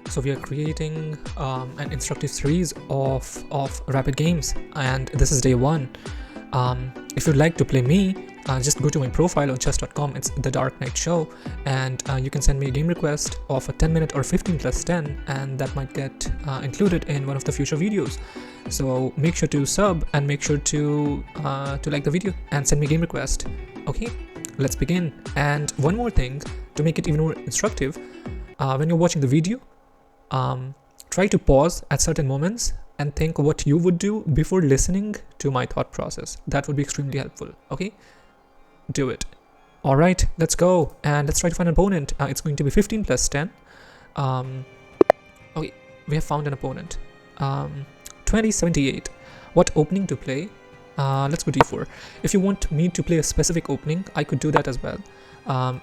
So we are creating an instructive series of rapid games, and this is day one. If you'd like to play me, just go to my profile on chess.com. It's the Dark Knight Show, and you can send me a game request of a 10-minute or 15 plus 10, and that might get included in one of the future videos. So make sure to sub and make sure to like the video and send me a game request. Okay, let's begin. And one more thing to make it even more instructive, when you're watching the video, try to pause at certain moments and think what you would do before listening to my thought process. That would be extremely helpful. Okay, do it. All right, let's go and let's try to find an opponent. It's going to be 15 plus 10. Okay, we have found an opponent. 2078. What opening to play? Let's go d4. If you want me to play a specific opening, I could do that as well.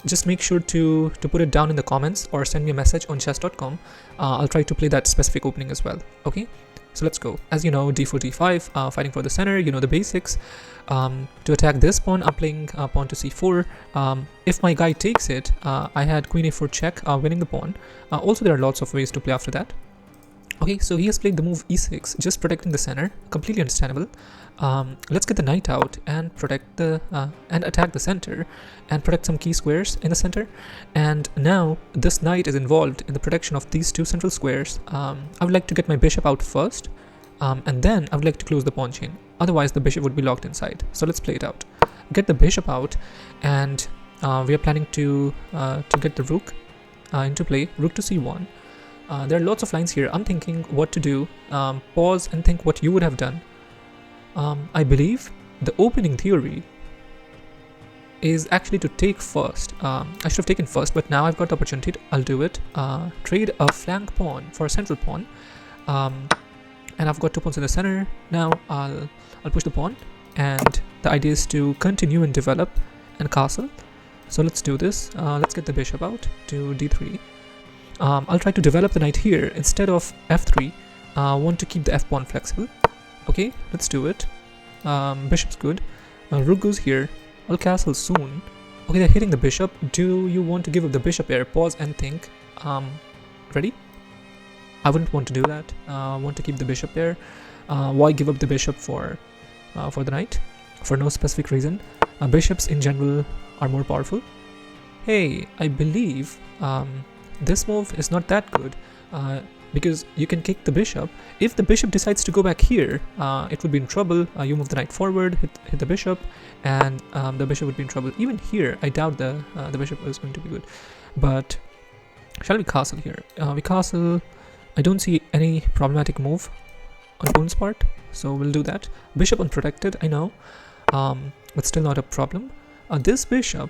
Just make sure to put it down in the comments or send me a message on chess.com. I'll try to play that specific opening as well. Okay, so let's go. As you know, d4, d5, fighting for the center, you know the basics. To attack this pawn, I'm playing pawn to c4. If my guy takes it, I had queen a4 check, winning the pawn. Also, there are lots of ways to play after that. Okay, so he has played the move e6, just protecting the center, completely understandable. Let's get the knight out and protect the and attack the center and protect some key squares in the center. And now this knight is involved in the protection of these two central squares. I would like to get my bishop out first, and then I would like to close the pawn chain. Otherwise, the bishop would be locked inside. So let's play it out. Get the bishop out, and we are planning to get the rook into play. Rook to c1. There are lots of lines here. I'm thinking what to do. Pause and think what you would have done. I believe the opening theory is actually to take first. I should have taken first, but now I've got the opportunity. I'll do it. Trade a flank pawn for a central pawn. And I've got two pawns in the center. Now I'll push the pawn, and the idea is to continue and develop and castle. So let's do this. Let's get the bishop out to d3. I'll try to develop the knight here instead of f3. Want to keep the f pawn flexible. Okay, let's do it. Bishop's good. Rook goes here. I'll castle soon. Okay, they're hitting the bishop. Do you want to give up the bishop here? Pause and think. Ready? I wouldn't want to do that. Want to keep the bishop there. Why give up the bishop for the knight? For no specific reason. Bishops in general are more powerful. Hey, I believe this move is not that good, because you can kick the bishop. If the bishop decides to go back here, it would be in trouble. You move the knight forward, hit the bishop, and the bishop would be in trouble. Even here, I doubt the bishop is going to be good. But shall we castle here? We castle. I don't see any problematic move on opponent's part, so we'll do that. Bishop unprotected, I know, but still not a problem. This bishop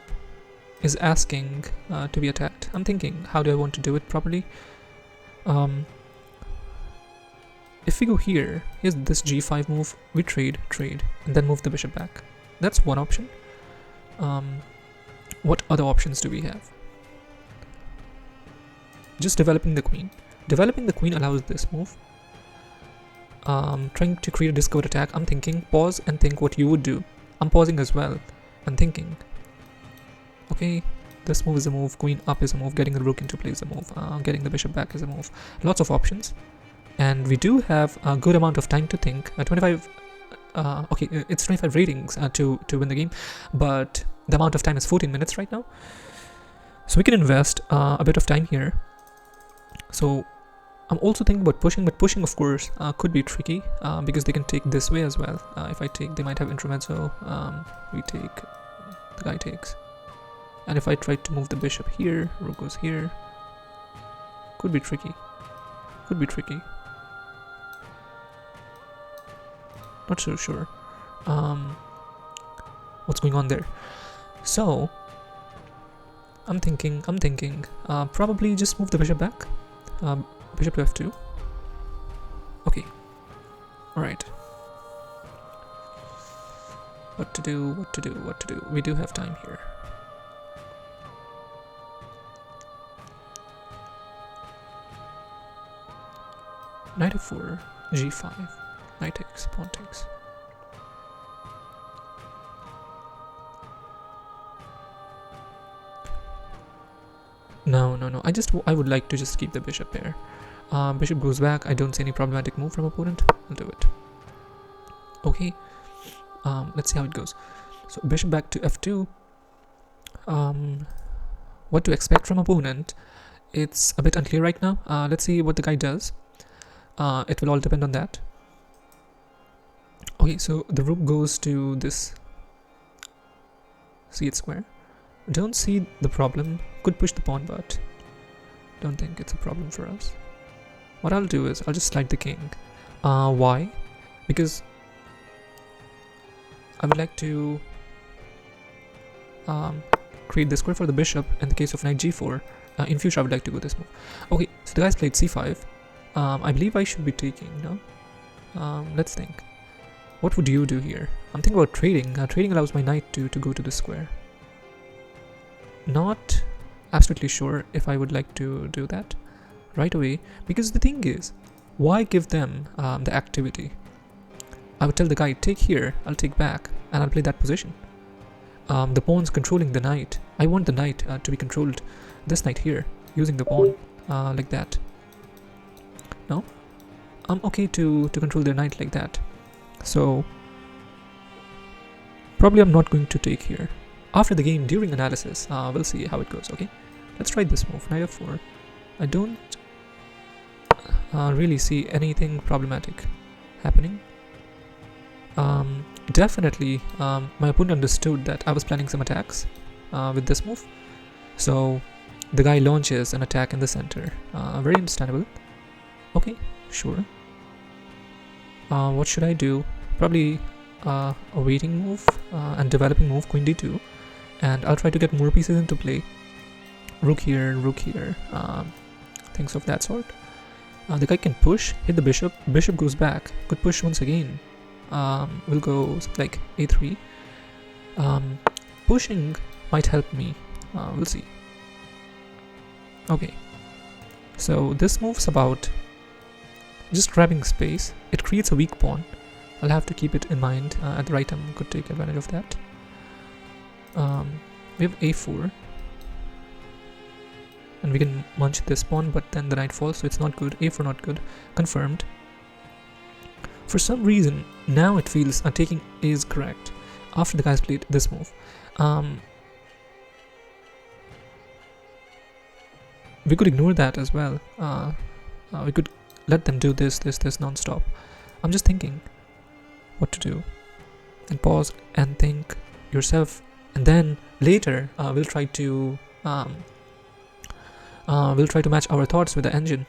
is asking to be attacked. I'm thinking, how do I want to do it properly? If we go here, here's this g5 move, we trade, and then move the bishop back. That's one option. What other options do we have? Just developing the queen. Developing the queen allows this move. Trying to create a discovered attack. I'm thinking, pause and think what you would do. I'm pausing as well and thinking. Okay, this move is a move, queen up is a move, getting the rook into play is a move, getting the bishop back is a move. Lots of options. And we do have a good amount of time to think. 25, okay, it's 25 ratings to win the game, but the amount of time is 14 minutes right now. So we can invest a bit of time here. So I'm also thinking about pushing, but pushing, of course, could be tricky because they can take this way as well. If I take, they might have intermezzo. We take, the guy takes. And if I try to move the bishop here, rook goes here. Could be tricky. Could be tricky. Not so sure. What's going on there? So I'm thinking, probably just move the bishop back. Bishop to f2. Okay. Alright. What to do? We do have time here. Knight f4, g5, knight takes, pawn takes. No. I would like to just keep the bishop there. Bishop goes back. I don't see any problematic move from opponent. I'll do it. Okay. Let's see how it goes. So bishop back to f2. What to expect from opponent? It's a bit unclear right now. Let's see what the guy does. It will all depend on that. Okay, so the rook goes to this c8 square. Don't see the problem. Could push the pawn, but don't think it's a problem for us. What I'll do is I'll just slide the king. Why? Because I would like to create the square for the bishop in the case of knight g4. In future, I would like to go this move. Okay, so the guy's played c5. I believe I should be taking, no? Let's think. What would you do here? I'm thinking about trading. Trading allows my knight to go to the square. Not absolutely sure if I would like to do that right away, because the thing is, why give them the activity? I would tell the guy, take here, I'll take back, and I'll play that position. The pawn's controlling the knight. I want the knight to be controlled, this knight here, using the pawn, like that. No? I'm okay to control the knight like that. So, probably I'm not going to take here. After the game, during analysis, we'll see how it goes, okay? Let's try this move, knight f4. I don't really see anything problematic happening. Definitely, my opponent understood that I was planning some attacks with this move. So, the guy launches an attack in the center. Very understandable. Okay, sure. What should I do? Probably a waiting move and developing move, queen d2. And I'll try to get more pieces into play. Rook here, things of that sort. The guy can push, hit the bishop. Bishop goes back. Could push once again. We'll go like a3. Pushing might help me. We'll see. Okay. So this move's about just grabbing space. It creates a weak pawn. I'll have to keep it in mind. At the right time, could take advantage of that. We have a4. And we can munch this pawn, but then the knight falls, so it's not good. a4 not good. Confirmed. For some reason, now it feels taking is correct after the guys played this move. We could ignore that as well. We could let them do this non-stop. I'm just thinking what to do. And pause and think yourself. And then later, we'll try to match our thoughts with the engine.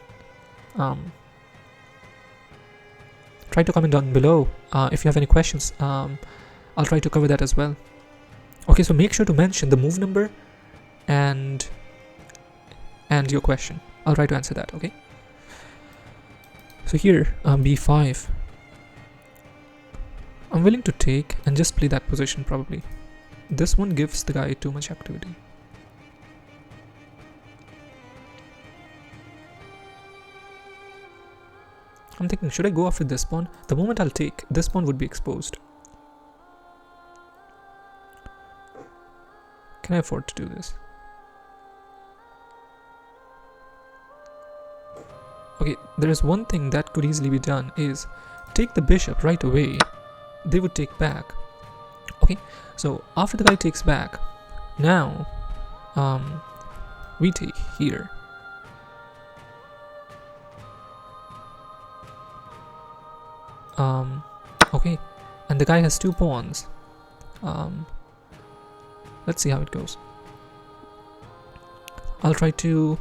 Try to comment down below if you have any questions. I'll try to cover that as well. Okay, so make sure to mention the move number and your question. I'll try to answer that, okay? So here, b5. I'm willing to take and just play that position probably. This one gives the guy too much activity. I'm thinking, should I go after this pawn? The moment I'll take, this pawn would be exposed. Can I afford to do this? Okay, there is one thing that could easily be done is take the bishop right away. They would take back. Okay, so after the guy takes back, now we take here. Okay, and the guy has two pawns. Let's see how it goes. I'll try to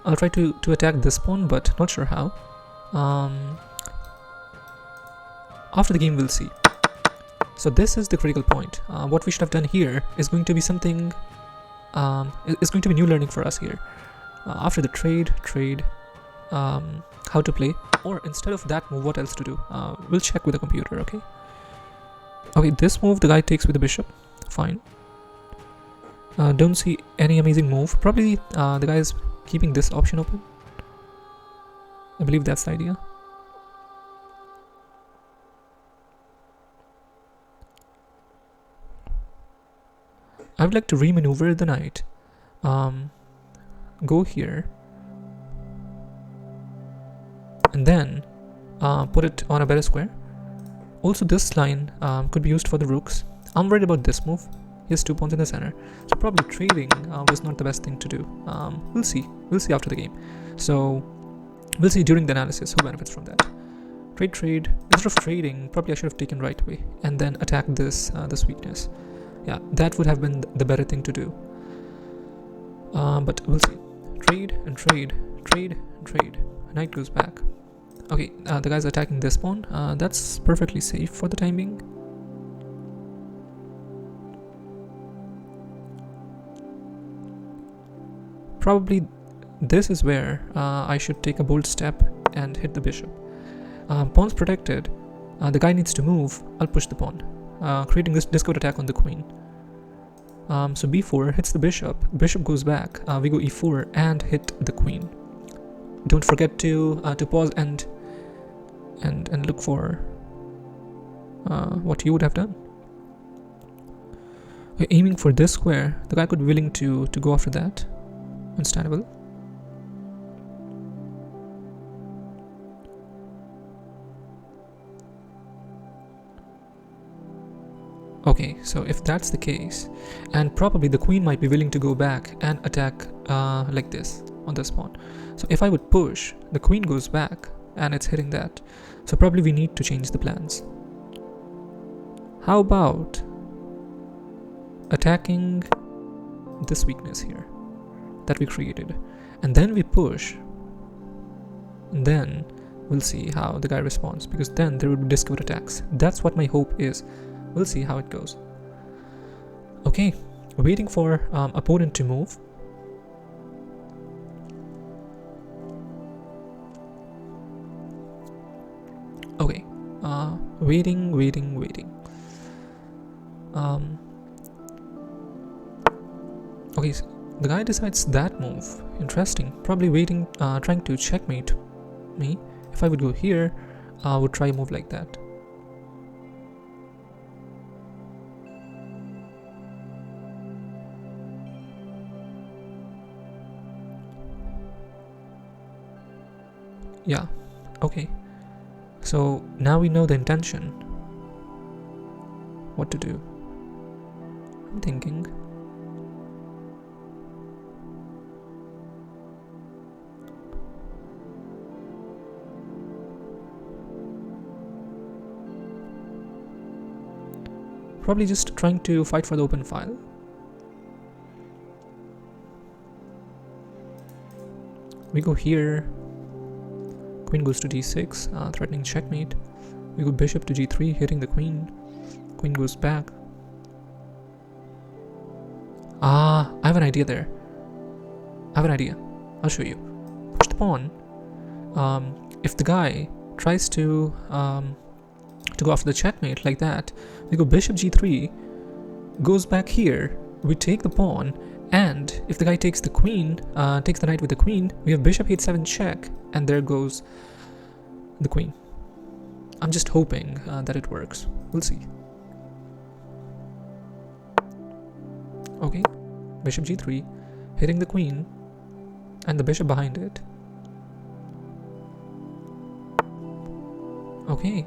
attack this pawn, but not sure how. After the game, we'll see. So this is the critical point. What we should have done here is going to be something. It's going to be new learning for us here. After the trade, how to play, or instead of that move, what else to do? We'll check with the computer. Okay, this move the guy takes with the bishop. Fine. Don't see any amazing move. Probably the guy is keeping this option open. I believe that's the idea. I would like to remaneuver the knight. Go here. and then put it on a better square. Also, this line could be used for the rooks. I'm worried about this move. He has 2 pawns in the center, so probably trading was not the best thing to do. We'll see. We'll see after the game. So we'll see during the analysis who benefits from that. Trade. Instead of trading, probably I should have taken right away and then attack this weakness. Yeah, that would have been the better thing to do. But we'll see. Trade. Knight goes back. Okay, the guy's attacking this pawn. That's perfectly safe for the time being. Probably this is where I should take a bold step and hit the bishop. Pawn's protected. The guy needs to move. I'll push the pawn, creating this discount attack on the queen. So b4 hits the bishop. Bishop goes back. We go e4 and hit the queen. Don't forget to pause and look for what you would have done. We're aiming for this square. The guy could be willing to go after that. Understandable. Okay, so if that's the case, and probably the queen might be willing to go back and attack like this on this pawn. So if I would push, the queen goes back and it's hitting that. So probably we need to change the plans. How about attacking this weakness here that we created, and then we push, and then we'll see how the guy responds, because then there will be discovered attacks. That's what my hope is. We'll see how it goes. Okay, waiting for opponent to move. Okay, waiting. Okay, so the guy decides that move. Interesting. Probably waiting, trying to checkmate me. If I would go here, I would try a move like that. Yeah, okay. So now we know the intention. What to do? I'm thinking. Probably just trying to fight for the open file. We go here. Queen goes to d6, threatening checkmate. We go bishop to g3, hitting the queen. Queen goes back. I have an idea there. I'll show you. Push the pawn. If the guy tries to go after the checkmate like that, we go bishop g3, goes back here. We take the pawn, and if the guy takes the queen, takes the knight with the queen, we have bishop h7 check, and there goes the queen. I'm just hoping that it works. We'll see. Okay, bishop g3, hitting the queen, and the bishop behind it. Okay.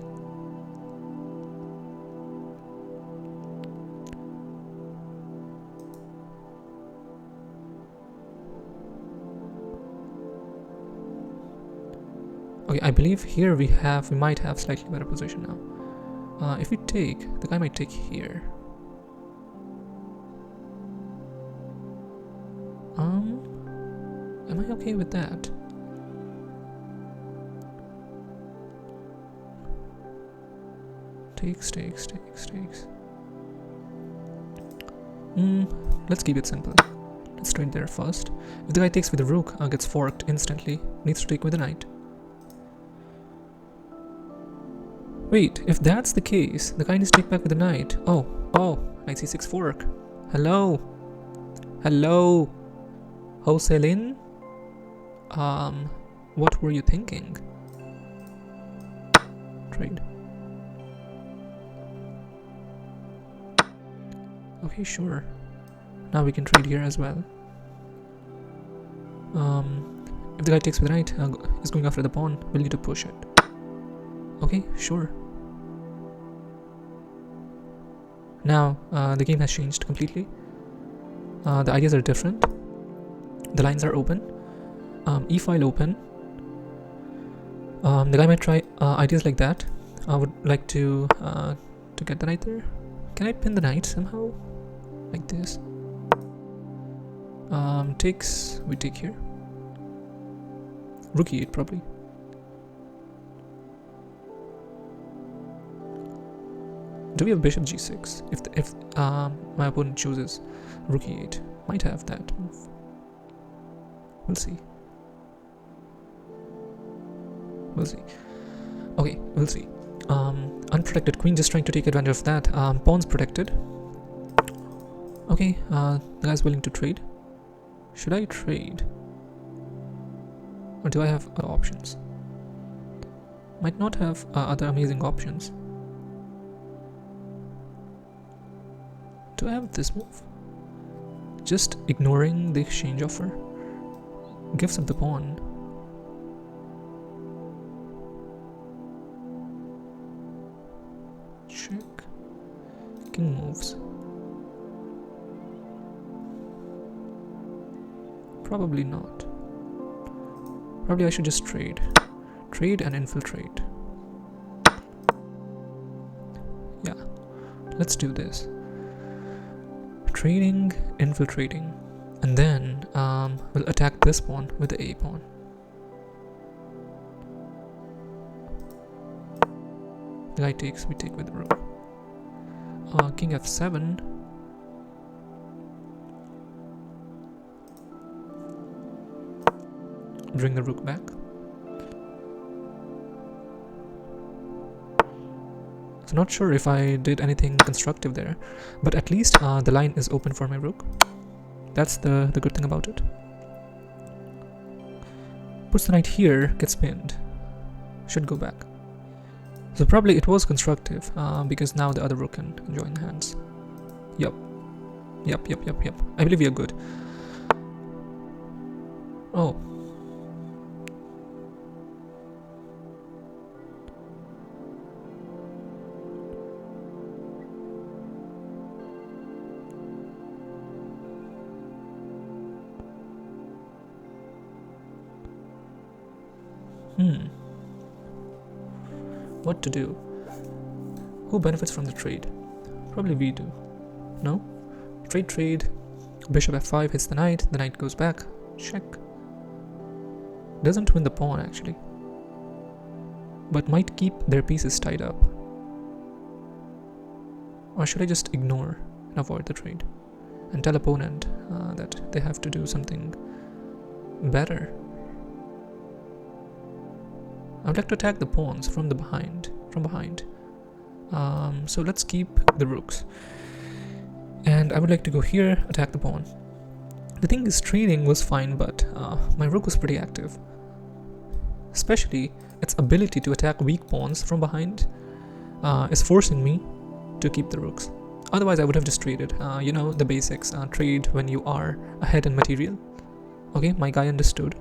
Okay, I believe here we might have slightly better position now. If we take, the guy might take here. Am I okay with that? Takes. Let's keep it simple. Let's trade there first. If the guy takes with the rook, gets forked instantly. Needs to take with the knight. Wait, if that's the case, the guy needs to take back with the knight. Oh, knight c6 fork. Hello, Hoselin. What were you thinking? Trade. Okay, sure. Now we can trade here as well. If the guy takes with knight, is going after the pawn, we'll need to push it. Okay, sure. Now, the game has changed completely. The ideas are different. The lines are open. E-file open. The guy might try ideas like that. I would like to get the knight there. Can I pin the knight somehow? Like this. Takes, we take here. Rook e8 probably. Do we have bishop g6? If my opponent chooses rook e8, might have that move. We'll see. We'll see. Okay, we'll see. Unprotected queen, just trying to take advantage of that. Pawn's protected. Okay, the guy's willing to trade. Should I trade? Or do I have other options? Might not have other amazing options. Do I have this move? Just ignoring the exchange offer gives up the pawn. Check. King moves. Probably not. Probably I should just trade. Trade and infiltrate. Yeah. Let's do this. Trading, infiltrating. And then we'll attack this pawn with the A pawn. The guy takes, we take with the rook. King f7. Bring the rook back. So not sure if I did anything constructive there, but at least the line is open for my rook. That's the good thing about it. Puts the knight here, gets pinned. Should go back. So probably it was constructive because now the other rook can join hands. Yup. Yup. I believe we are good. Oh. What to do? Who benefits from the trade? Probably we do. No? Trade. Bishop f5 hits the knight goes back. Check. Doesn't win the pawn actually. But might keep their pieces tied up. Or should I just ignore and avoid the trade? And tell opponent that they have to do something better. I would like to attack the pawns from behind. So let's keep the rooks. And I would like to go here, attack the pawn. The thing is, trading was fine, but my rook was pretty active. Especially its ability to attack weak pawns from behind is forcing me to keep the rooks. Otherwise, I would have just traded. You know, the basics. Trade when you are ahead in material. Okay, my guy understood.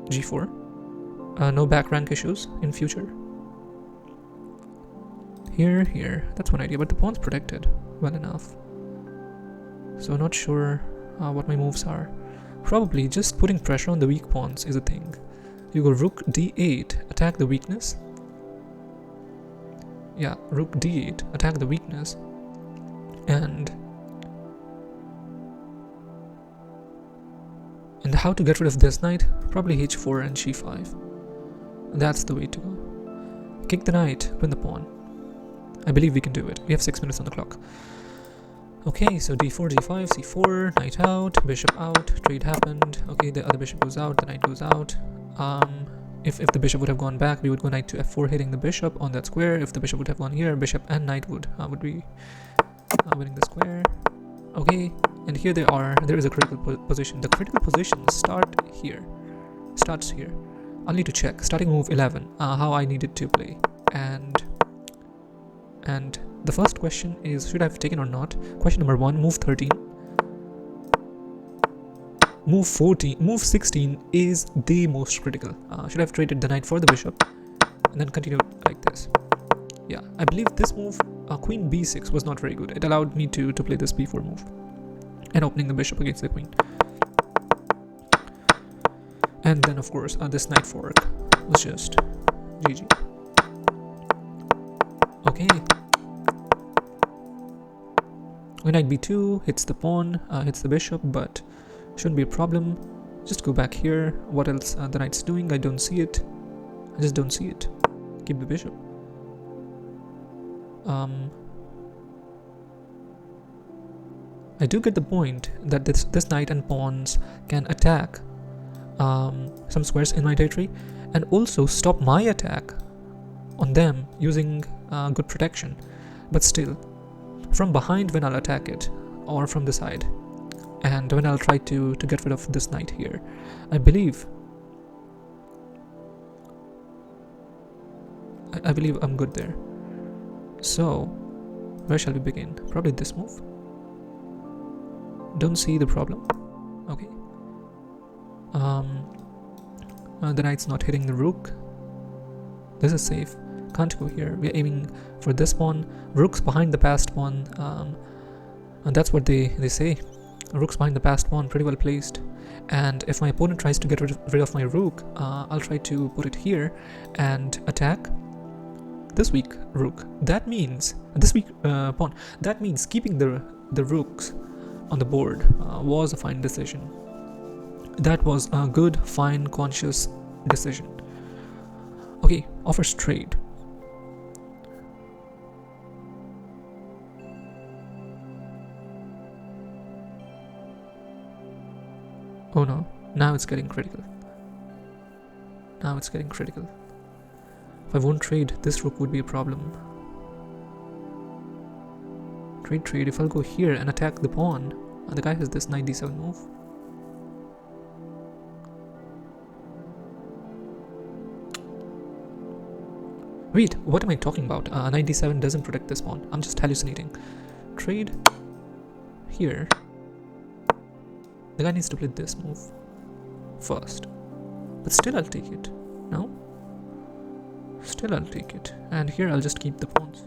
G4. No back rank issues in future. Here. That's one idea, but the pawn's protected well enough. So not sure what my moves are. Probably just putting pressure on the weak pawns is a thing. You go rook d8, attack the weakness. Yeah, rook d8, attack the weakness. And how to get rid of this knight? Probably h4 and c5. That's the way to go. Kick the knight, win the pawn. I believe we can do it. We have 6 minutes on the clock. Okay, so d4, g5, c4, knight out, bishop out, trade happened. Okay, the other bishop goes out, the knight goes out. If the bishop would have gone back, we would go knight to f4, hitting the bishop on that square. If the bishop would have gone here, bishop and knight would be winning the square. Okay, and here there is a critical position. The critical positions starts here. I'll need to check. Starting move 11, how I needed to play. And And the first question is, should I have taken or not? Question number 1, move 13. Move 14, move 16 is the most critical. Should I have traded the knight for the bishop and then continue like this? Yeah, I believe this move, queen b6, was not very good. It allowed me to play this b4 move and opening the bishop against the queen. And then of course this knight fork was just GG. Okay. Knight b2 hits the pawn, hits the bishop, but shouldn't be a problem. Just go back here. What else the knight's doing? I don't see it. I just don't see it. Keep the bishop. I do get the point that this knight and pawns can attack some squares in my territory and also stop my attack on them using good protection. But still, from behind when I'll attack it, or from the side, and when I'll try to get rid of this knight here, I believe I'm good there. So where shall we begin? Probably this move. Don't see the problem. Okay. The knight's not hitting the rook. This is safe. Can't go here. We're aiming for this pawn. Rook's behind the passed pawn. And that's what they say. Rook's behind the passed pawn, pretty well placed. And if my opponent tries to get rid of my rook, I'll try to put it here and attack this weak rook. That means this weak pawn. That means keeping the rooks on the board was a fine decision. That was a good, fine, conscious decision. Okay, offers trade. Oh no, now it's getting critical. Now it's getting critical. If I won't trade, this rook would be a problem. Trade. If I'll go here and attack the pawn, the guy has this knight d7 move. Wait, what am I talking about? Knight d7 doesn't protect this pawn. I'm just hallucinating. Trade here. The guy needs to play this move first. But still I'll take it. No? Still I'll take it. And here I'll just keep the pawns.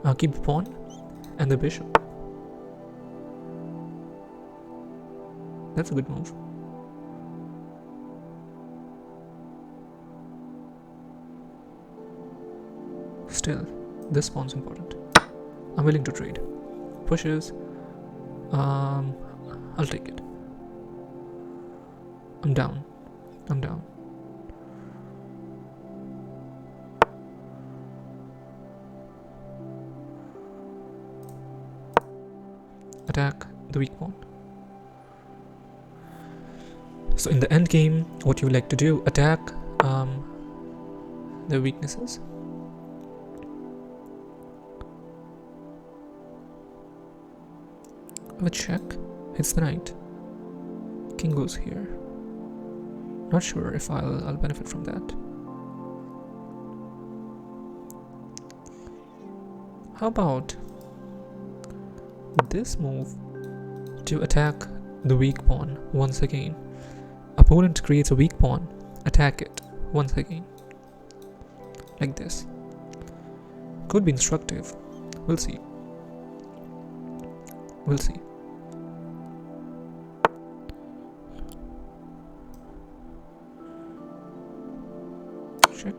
I'll keep the pawn and the bishop. That's a good move. Still, this pawn's important. I'm willing to trade. Pushes. I'll take it. I'm down. Attack the weak pawn. So in the end game, what you like to do, attack the weaknesses. A check, hits the knight. King goes here. Not sure if I'll benefit from that. How about this move to attack the weak pawn once again? Opponent creates a weak pawn, attack it once again. Like this. Could be instructive. We'll see. Check.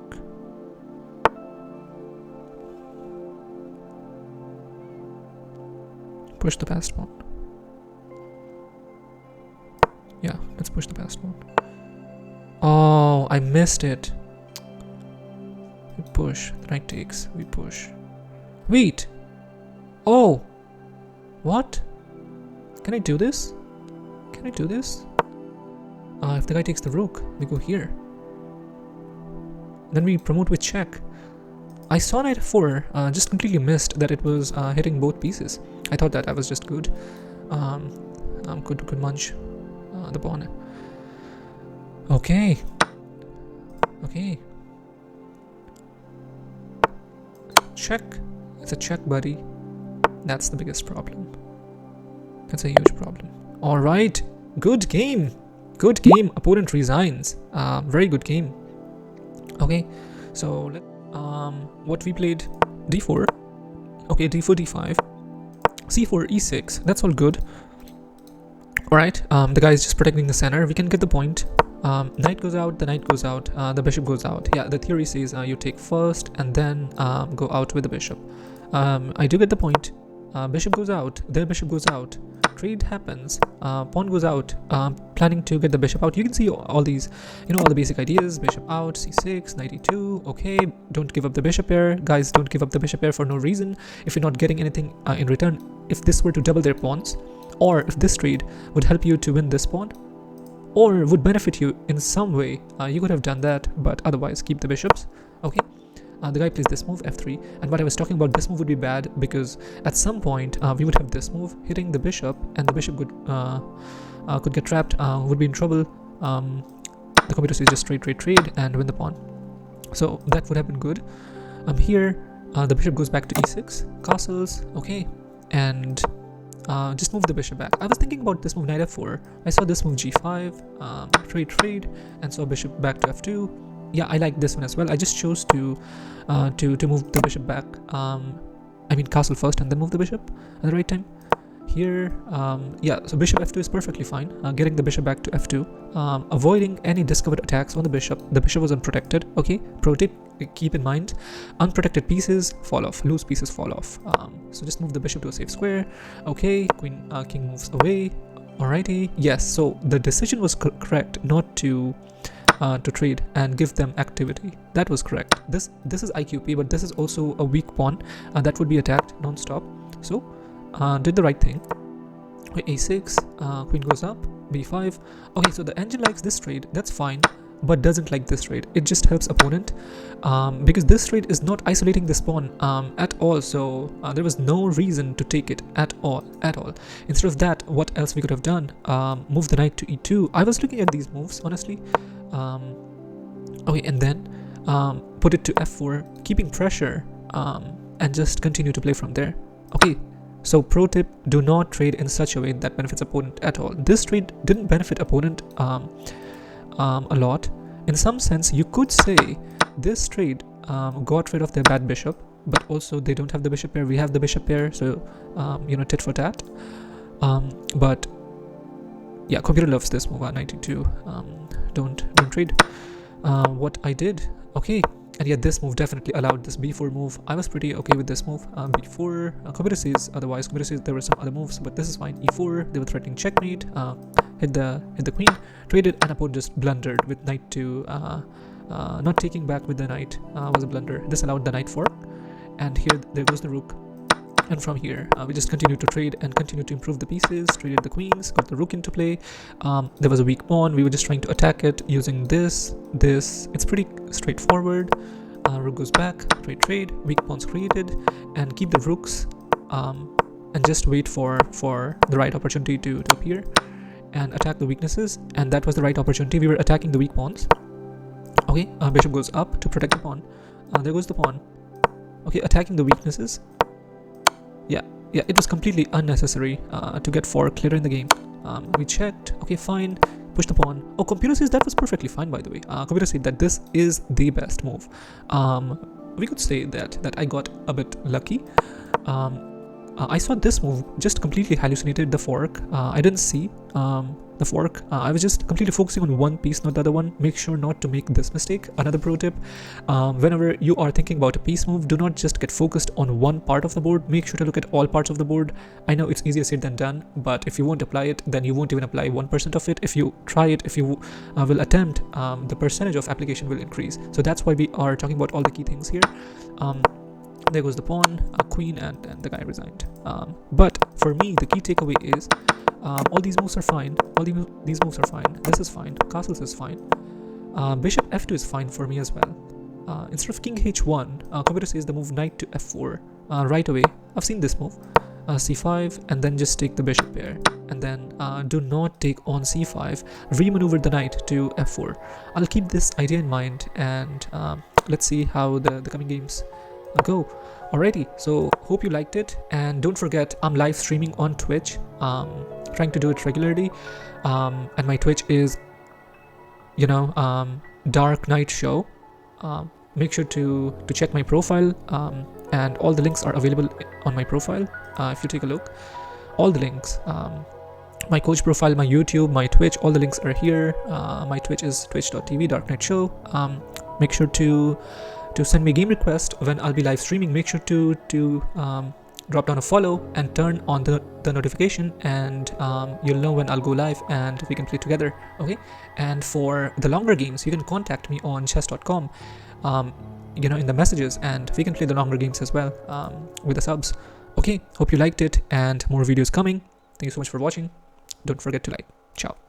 Push the passed pawn. Yeah, let's push the passed pawn. Oh, I missed it. We push. The knight takes. We push. Wait. Oh. What? Can I do this? If the guy takes the rook, we go here. Then we promote with check. I saw knight f4, just completely missed that it was hitting both pieces. I thought that I was just good. Could munch the pawn. Okay. check. It's a check, buddy. That's the biggest problem. That's a huge problem. All right, good game. Good game. Opponent resigns. Very good game. Okay, so what we played, d4. Okay, d4, d5, c4, e6. That's all good. All right. The guy is just protecting the center. We can get the point. Knight goes out. The knight goes out. The bishop goes out. Yeah, the theory says you take first and then go out with the bishop. I do get the point. Bishop goes out. Their bishop goes out. Trade happens. Pawn goes out. Planning to get the bishop out. You can see all these, all the basic ideas. Bishop out, c6, knight e2. Okay, don't give up the bishop pair, guys. Don't give up the bishop pair for no reason. If you're not getting anything in return, if this were to double their pawns, or if this trade would help you to win this pawn, or would benefit you in some way, you could have done that. But otherwise, keep the bishops. Okay. The guy plays this move, f3, and what I was talking about, this move would be bad because at some point we would have this move hitting the bishop, and the bishop could get trapped, would be in trouble. The computer says just trade and win the pawn. So that would have been good. Here the bishop goes back to e6, castles, okay, and just move the bishop back. I was thinking about this move, knight f4. I saw this move g5, trade, and saw bishop back to f2. Yeah, I like this one as well. I just chose to move the bishop back. I mean castle first and then move the bishop at the right time. Here, yeah, so bishop f2 is perfectly fine. Getting the bishop back to f2, avoiding any discovered attacks on the bishop. The bishop was unprotected. Okay, pro tip: keep in mind, unprotected pieces fall off, loose pieces fall off. So just move the bishop to a safe square. Okay, king moves away. Alrighty, yes. So the decision was correct, not to trade and give them activity. That was correct. This is IQP, but this is also a weak pawn that would be attacked non-stop. So did the right thing. a6, queen goes up, b5. Okay, so the engine likes this trade. That's fine, but doesn't like this trade. It just helps opponent because this trade is not isolating this pawn at all. So there was no reason to take it at all. Instead of that, what else we could have done? Move the knight to e2. I was looking at these moves honestly. Okay, and then put it to f4, keeping pressure, and just continue to play from there. Okay, so pro tip: do not trade in such a way that benefits opponent at all. This trade didn't benefit opponent a lot. In some sense, you could say this trade got rid of their bad bishop, but also they don't have the bishop pair. We have the bishop pair, so tit for tat. But yeah, computer loves this move. 92. Don't trade. What I did, okay, and yeah, this move definitely allowed this b4 move. I was pretty okay with this move. b4. Computer says otherwise. Computer says there were some other moves, but this is fine. e4. They were threatening checkmate. Hit the queen. Traded, and opponent just blundered with knight to not taking back with the knight was a blunder. This allowed the knight fork, and here there goes the rook. And from here, we just continue to trade and continue to improve the pieces. Traded the queens, got the rook into play. There was a weak pawn. We were just trying to attack it using this. It's pretty straightforward. Rook goes back, trade, weak pawns created, and keep the rooks and just wait for the right opportunity to appear and attack the weaknesses. And that was the right opportunity. We were attacking the weak pawns. Okay, bishop goes up to protect the pawn. There goes the pawn. Okay, attacking the weaknesses. Yeah, it was completely unnecessary to get fork later in the game. We checked. Okay, fine. Push the pawn. Oh, computer says that was perfectly fine, by the way. Computer said that this is the best move. We could say that I got a bit lucky. I saw this move, just completely hallucinated the fork. I didn't see the fork. I was just completely focusing on one piece, not the other one. Make sure not to make this mistake. Another pro tip: whenever you are thinking about a piece move, do not just get focused on one part of the board. Make sure to look at all parts of the board. I know it's easier said than done, but if you won't apply it, then you won't even apply 1% of it. If you try it, if you will attempt, the percentage of application will increase. So that's why we are talking about all the key things here. There goes the pawn, queen, and the guy resigned. But for me, the key takeaway is all these moves are fine. All these moves are fine. This is fine. Castles is fine. Bishop f2 is fine for me as well. Instead of king h1, computer says the move knight to f4 right away. I've seen this move. c5, and then just take the bishop pair, and then do not take on c5. Remaneuver the knight to f4. I'll keep this idea in mind, and let's see how the coming games go. Alrighty, so hope you liked it, and don't forget I'm live streaming on Twitch, trying to do it regularly, and my Twitch is, Dark Night Show. Make sure to check my profile, and all the links are available on my profile. If you take a look, all the links, my coach profile, my YouTube, my Twitch, all the links are here. My Twitch is twitch.tv Dark Night Show. Make sure to send me a game request when I'll be live streaming. Make sure to drop down a follow and turn on the notification, and you'll know when I'll go live and we can play together. Okay, and for the longer games, you can contact me on chess.com, in the messages, and we can play the longer games as well, with the subs. Okay, hope you liked it, and more videos coming. Thank you so much for watching. Don't forget to like. Ciao.